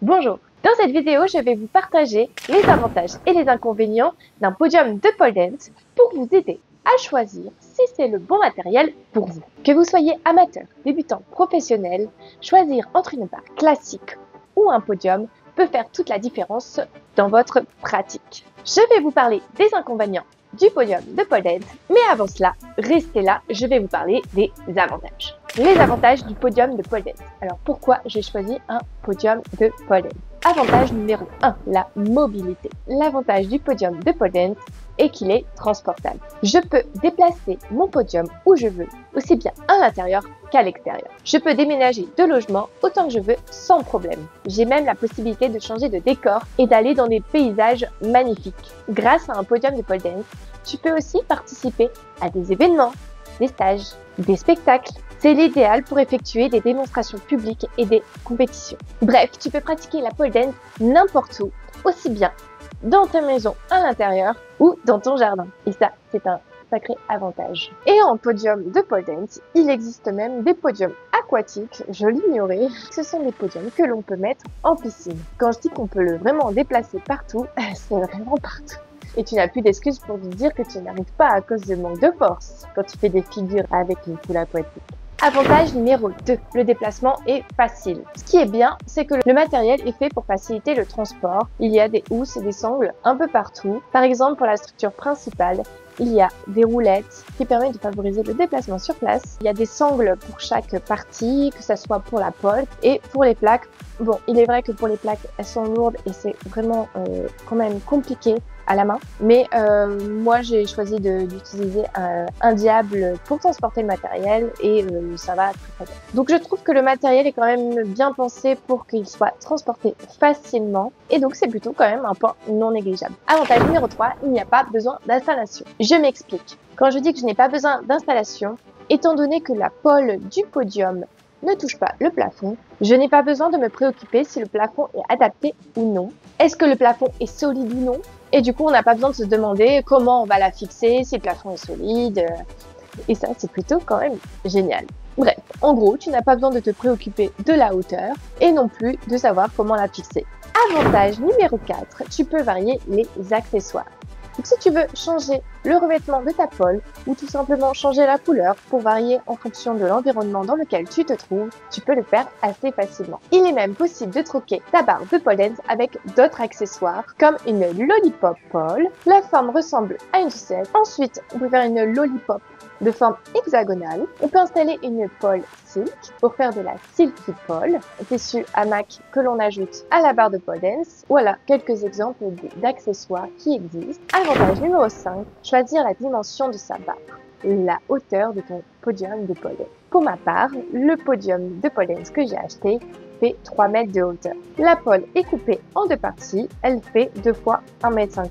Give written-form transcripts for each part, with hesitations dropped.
Bonjour, dans cette vidéo, je vais vous partager les avantages et les inconvénients d'un podium de pole dance pour vous aider à choisir si c'est le bon matériel pour vous. Que vous soyez amateur, débutant, professionnel, choisir entre une barre classique ou un podium peut faire toute la différence dans votre pratique. Je vais vous parler des inconvénients du podium de pole dance, mais avant cela, restez là, je vais vous parler des avantages. Les avantages du podium de pole dance. Alors pourquoi j'ai choisi un podium de pole dance? Avantage numéro 1, la mobilité. L'avantage du podium de pole dance est qu'il est transportable. Je peux déplacer mon podium où je veux, aussi bien à l'intérieur qu'à l'extérieur. Je peux déménager de logement autant que je veux sans problème. J'ai même la possibilité de changer de décor et d'aller dans des paysages magnifiques. Grâce à un podium de pole dance, tu peux aussi participer à des événements, des stages, des spectacles. C'est l'idéal pour effectuer des démonstrations publiques et des compétitions. Bref, tu peux pratiquer la pole dance n'importe où, aussi bien dans ta maison à l'intérieur ou dans ton jardin. Et ça, c'est un sacré avantage. Et en podium de pole dance, il existe même des podiums aquatiques, je l'ignorais. Ce sont des podiums que l'on peut mettre en piscine. Quand je dis qu'on peut le vraiment déplacer partout, c'est vraiment partout. Et tu n'as plus d'excuses pour te dire que tu n'arrives pas à cause de manque de force quand tu fais des figures avec une poule aquatique. Avantage numéro 2, le déplacement est facile. Ce qui est bien, c'est que le matériel est fait pour faciliter le transport. Il y a des housses et des sangles un peu partout. Par exemple, pour la structure principale, il y a des roulettes qui permettent de favoriser le déplacement sur place. Il y a des sangles pour chaque partie, que ce soit pour la pole et pour les plaques. Bon, il est vrai que pour les plaques, elles sont lourdes et c'est vraiment quand même compliqué à la main. Mais moi, j'ai choisi d'utiliser un diable pour transporter le matériel et ça va très bien. Donc, je trouve que le matériel est quand même bien pensé pour qu'il soit transporté facilement et donc c'est plutôt quand même un point non négligeable. Avantage numéro 3, il n'y a pas besoin d'installation. Je m'explique. Quand je dis que je n'ai pas besoin d'installation, étant donné que la pole du podium ne touche pas le plafond, je n'ai pas besoin de me préoccuper si le plafond est adapté ou non. Est-ce que le plafond est solide ou non? Et du coup, on n'a pas besoin de se demander comment on va la fixer, si le plafond est solide. Et ça, c'est plutôt quand même génial. Bref, en gros, tu n'as pas besoin de te préoccuper de la hauteur et non plus de savoir comment la fixer. Avantage numéro 4, tu peux varier les accessoires. Donc si tu veux changer le revêtement de ta pole ou tout simplement changer la couleur pour varier en fonction de l'environnement dans lequel tu te trouves, tu peux le faire assez facilement. Il est même possible de troquer ta barre de pole dance avec d'autres accessoires comme une lollipop pole. La forme ressemble à une sucette. Ensuite, on peut faire une lollipop de forme hexagonale. On peut installer une pole silk pour faire de la silky pole, tissu hamac que l'on ajoute à la barre de pole dance. Voilà quelques exemples d'accessoires qui existent. Avantage numéro 5, choisir la dimension de sa barre, la hauteur de ton podium de pole dance. Pour ma part, le podium de pole dance que j'ai acheté fait 3 mètres de hauteur. La pole est coupée en deux parties, elle fait 2 fois 1,50 m.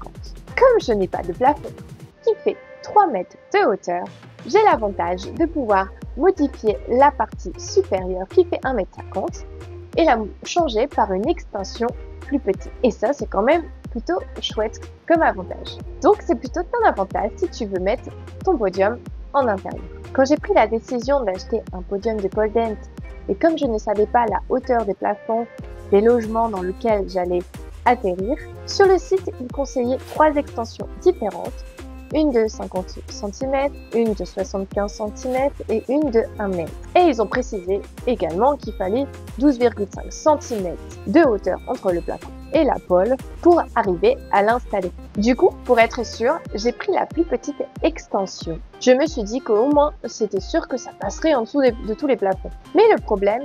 Comme je n'ai pas de plafond qui fait 3 mètres de hauteur, j'ai l'avantage de pouvoir modifier la partie supérieure qui fait 1,50 m et la changer par une extension plus petite. Et ça, c'est quand même plutôt chouette comme avantage. Donc, c'est plutôt un avantage si tu veux mettre ton podium en intérieur. Quand j'ai pris la décision d'acheter un podium de pole dance et comme je ne savais pas la hauteur des plafonds des logements dans lesquels j'allais atterrir, sur le site, ils conseillaient 3 extensions différentes. Une de 50 cm, une de 75 cm et une de 1 m. Et ils ont précisé également qu'il fallait 12,5 cm de hauteur entre le plafond et la pole pour arriver à l'installer. Du coup, pour être sûr, j'ai pris la plus petite extension. Je me suis dit qu'au moins, c'était sûr que ça passerait en dessous de tous les plafonds. Mais le problème,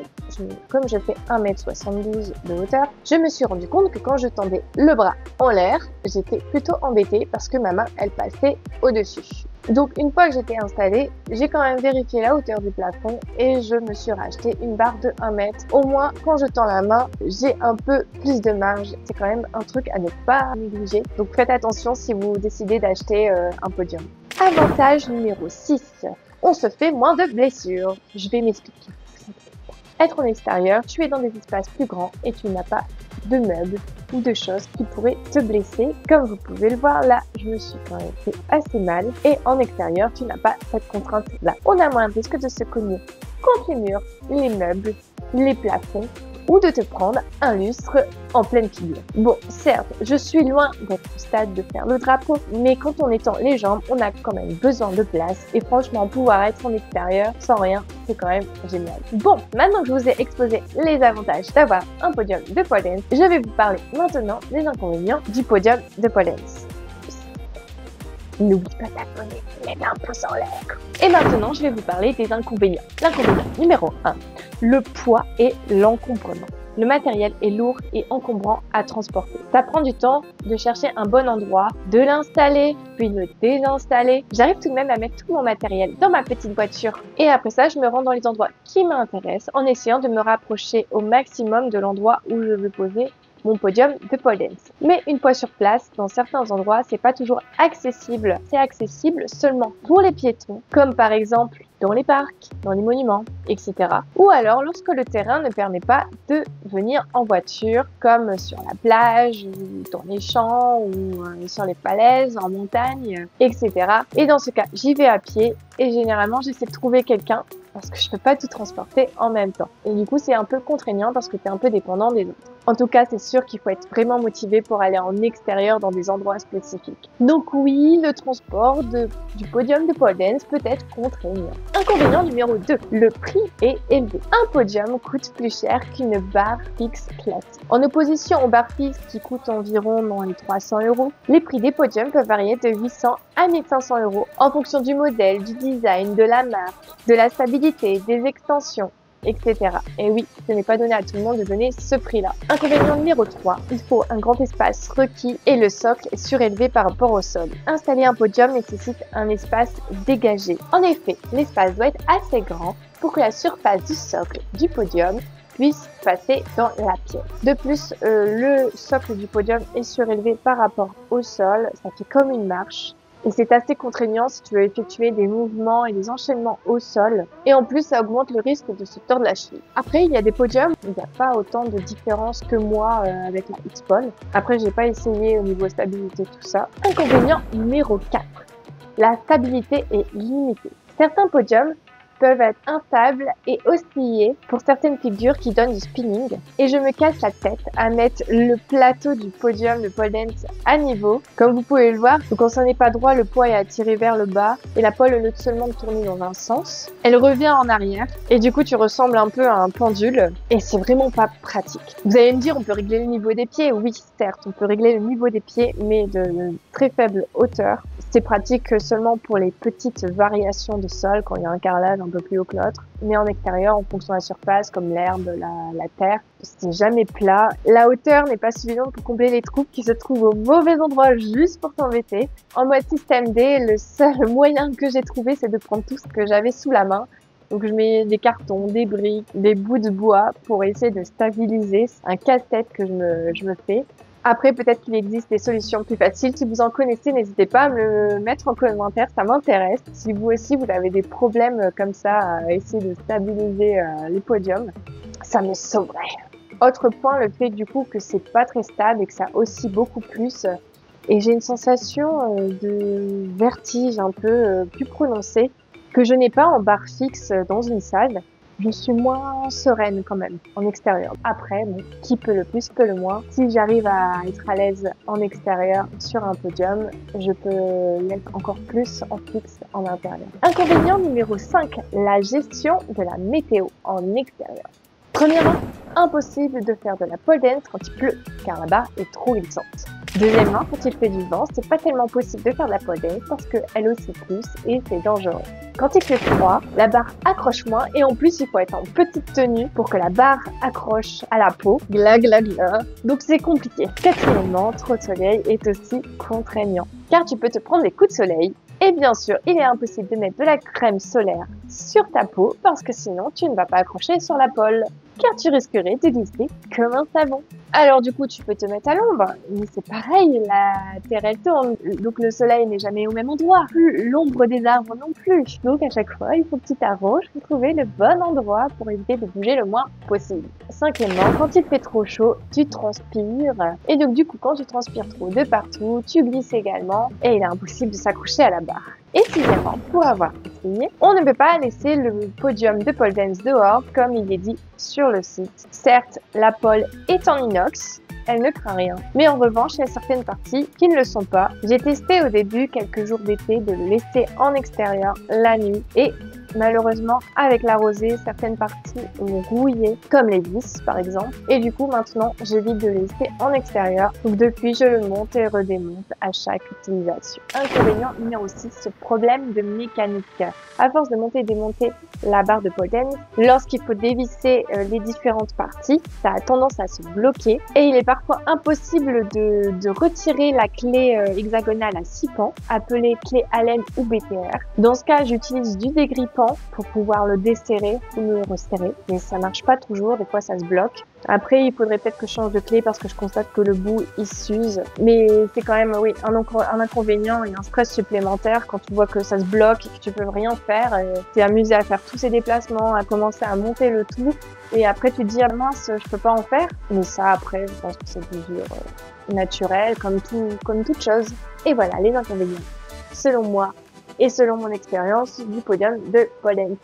comme je fais 1,72 m de hauteur, je me suis rendu compte que quand je tendais le bras en l'air, j'étais plutôt embêtée parce que ma main, elle passait au-dessus. Donc une fois que j'étais installée, j'ai quand même vérifié la hauteur du plafond et je me suis racheté une barre de 1 m. Au moins, quand je tends la main, j'ai un peu plus de marge. C'est quand même un truc à ne pas négliger. Donc faites attention si vous décidez d'acheter un podium. Avantage numéro 6. On se fait moins de blessures. Je vais m'expliquer. Être en extérieur, tu es dans des espaces plus grands et tu n'as pas de meubles ou de choses qui pourraient te blesser. Comme vous pouvez le voir là, je me suis quand même fait assez mal. Et en extérieur, tu n'as pas cette contrainte là. On a moins de risque de se cogner contre les murs, les meubles, les plafonds ou de te prendre un lustre en pleine figure. Bon, certes, je suis loin d'être au stade de faire le drapeau, mais quand on étend les jambes, on a quand même besoin de place et franchement, pouvoir être en extérieur sans rien, c'est quand même génial. Bon, maintenant que je vous ai exposé les avantages d'avoir un podium de pole dance, je vais vous parler maintenant des inconvénients du podium de pole dance. N'oublie pas d'abonner, mets un pouce en l'air. Et maintenant, je vais vous parler des inconvénients. L'inconvénient numéro 1, le poids et l'encombrement. Le matériel est lourd et encombrant à transporter. Ça prend du temps de chercher un bon endroit, de l'installer, puis de le désinstaller. J'arrive tout de même à mettre tout mon matériel dans ma petite voiture. Et après ça, je me rends dans les endroits qui m'intéressent en essayant de me rapprocher au maximum de l'endroit où je veux poser mon podium de pole dance. Mais une fois sur place, dans certains endroits, c'est pas toujours accessible. C'est accessible seulement pour les piétons, comme par exemple dans les parcs, dans les monuments, etc. Ou alors lorsque le terrain ne permet pas de venir en voiture, comme sur la plage, ou dans les champs, ou sur les falaises, en montagne, etc. Et dans ce cas, j'y vais à pied et généralement, j'essaie de trouver quelqu'un parce que je peux pas tout transporter en même temps. Et du coup, c'est un peu contraignant parce que tu es un peu dépendant des autres. En tout cas, c'est sûr qu'il faut être vraiment motivé pour aller en extérieur dans des endroits spécifiques. Donc oui, le transport du podium de pole dance peut être contraignant. Inconvénient numéro 2, le prix est élevé. Un podium coûte plus cher qu'une barre fixe classique. En opposition aux barres fixes qui coûtent environ dans les 300 €, les prix des podiums peuvent varier de 800 à 1500 € en fonction du modèle, du design, de la marque, de la stabilité, des extensions, etc. Et oui, ce n'est pas donné à tout le monde de donner ce prix-là. Inconvénient numéro 3, il faut un grand espace requis et le socle est surélevé par rapport au sol. Installer un podium nécessite un espace dégagé. En effet, l'espace doit être assez grand pour que la surface du socle du podium puisse passer dans la pièce. De plus, le socle du podium est surélevé par rapport au sol, ça fait comme une marche. Et c'est assez contraignant si tu veux effectuer des mouvements et des enchaînements au sol. Et en plus, ça augmente le risque de se tordre la cheville. Après, il y a des podiums où il n'y a pas autant de différence que moi avec la X-Pole. Après, j'ai pas essayé au niveau stabilité tout ça. Inconvénient numéro 4. La stabilité est limitée. Certains podiums peuvent être instables et osciller pour certaines figures qui donnent du spinning. Et je me casse la tête à mettre le plateau du podium de pole dance à niveau. Comme vous pouvez le voir, quand ça n'est pas droit, le poids est attiré vers le bas et la pole, au lieu de seulement tourner dans un sens, elle revient en arrière. Et du coup, tu ressembles un peu à un pendule et c'est vraiment pas pratique. Vous allez me dire, on peut régler le niveau des pieds. Oui, certes, on peut régler le niveau des pieds, mais de très faible hauteur. C'est pratique seulement pour les petites variations de sol quand il y a un carrelage un peu plus haut que l'autre. Mais en extérieur, en fonction de la surface, comme l'herbe, la terre, c'est jamais plat. La hauteur n'est pas suffisante pour combler les trous qui se trouvent au mauvais endroit juste pour t'embêter. En mode système D, le seul moyen que j'ai trouvé, c'est de prendre tout ce que j'avais sous la main. Donc je mets des cartons, des briques, des bouts de bois pour essayer de stabiliser. C'est un casse-tête que je me fais. Après, peut-être qu'il existe des solutions plus faciles. Si vous en connaissez, n'hésitez pas à me le mettre en commentaire, ça m'intéresse. Si vous aussi, vous avez des problèmes comme ça à essayer de stabiliser les podiums, ça me sauverait. Autre point, le fait du coup que c'est pas très stable et que ça oscille beaucoup plus. Et j'ai une sensation de vertige un peu plus prononcée que je n'ai pas en barre fixe dans une salle. Je suis moins sereine quand même en extérieur. Après, bon, qui peut le plus, peut le moins. Si j'arrive à être à l'aise en extérieur sur un podium, je peux l'être encore plus en fixe en intérieur. Inconvénient numéro 5, la gestion de la météo en extérieur. Premièrement, impossible de faire de la pole dance quand il pleut, car la barre est trop glissante. Deuxièmement, quand il fait du vent, c'est pas tellement possible de faire de la pole dance parce qu'elle oscille plus et c'est dangereux. Quand il fait froid, la barre accroche moins et en plus il faut être en petite tenue pour que la barre accroche à la peau. Gla gla gla. Donc c'est compliqué. Quatrièmement, trop de soleil est aussi contraignant, car tu peux te prendre des coups de soleil. Et bien sûr, il est impossible de mettre de la crème solaire sur ta peau parce que sinon tu ne vas pas accrocher sur la pole, car tu risquerais de glisser comme un savon. Alors du coup, tu peux te mettre à l'ombre, mais c'est pareil, la terre elle tourne, donc le soleil n'est jamais au même endroit, plus l'ombre des arbres non plus. Donc à chaque fois, il faut que tu t'arranges pour trouver le bon endroit pour éviter de bouger le moins possible. Cinquièmement, quand il fait trop chaud, tu transpires, et donc du coup, quand tu transpires trop de partout, tu glisses également, et il est impossible de s'accrocher à la barre. Et sixièmement, pour avoir filles. On ne peut pas laisser le podium de pole dance dehors comme il est dit sur le site. Certes, la pole est en inox, elle ne craint rien. Mais en revanche, il y a certaines parties qui ne le sont pas. J'ai testé au début, quelques jours d'été, de le laisser en extérieur la nuit et malheureusement, avec la rosée, certaines parties ont rouillé, comme les vis par exemple. Et du coup, maintenant, j'évite de le laisser en extérieur. Donc depuis, je le monte et redémonte à chaque utilisation. Inconvénient numéro 6, ce problème de mécanique. À force de monter et démonter la barre de pole dance, lorsqu'il faut dévisser les différentes parties, ça a tendance à se bloquer. Et il est parfois impossible de retirer la clé hexagonale à 6 pans, appelée clé Allen ou BTR. Dans ce cas, j'utilise du dégrippant pour pouvoir le desserrer ou le resserrer, mais ça marche pas toujours, des fois ça se bloque. Après, il faudrait peut-être que je change de clé parce que je constate que le bout il s'use, mais c'est quand même oui un inconvénient et un stress supplémentaire quand tu vois que ça se bloque et que tu peux rien faire. T'es amusé à faire tous ces déplacements, à commencer à monter le tout, et après tu te dis ah mince, je peux pas en faire. Mais ça après, je pense que c'est mesure naturelle comme toute chose. Et voilà les inconvénients, selon moi. Et selon mon expérience du podium de pole dance.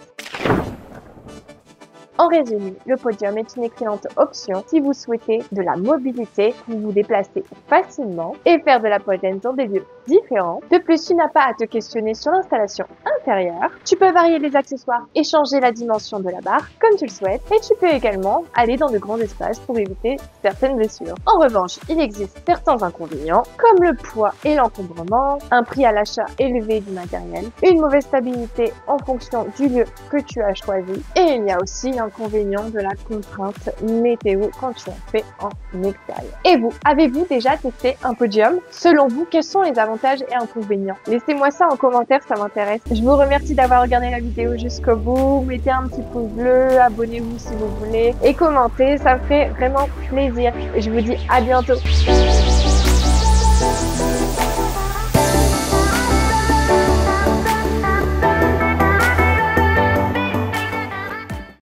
En résumé, le podium est une excellente option si vous souhaitez de la mobilité pour vous déplacer facilement et faire de la pole dance dans des lieux différents. De plus, tu n'as pas à te questionner sur l'installation intérieure. Tu peux varier les accessoires et changer la dimension de la barre comme tu le souhaites. Et tu peux également aller dans de grands espaces pour éviter certaines blessures. En revanche, il existe certains inconvénients comme le poids et l'encombrement, un prix à l'achat élevé du matériel, une mauvaise stabilité en fonction du lieu que tu as choisi, et il y a aussi l'inconvénient de la contrainte météo quand tu en fais en extérieur. Et vous, avez-vous déjà testé un podium? Selon vous, quels sont les avantages et inconvénients? Laissez-moi ça en commentaire, ça m'intéresse. Je vous remercie d'avoir regardé la vidéo jusqu'au bout. Mettez un petit pouce bleu, abonnez-vous si vous voulez et commentez, ça me fait vraiment plaisir. Et je vous dis à bientôt.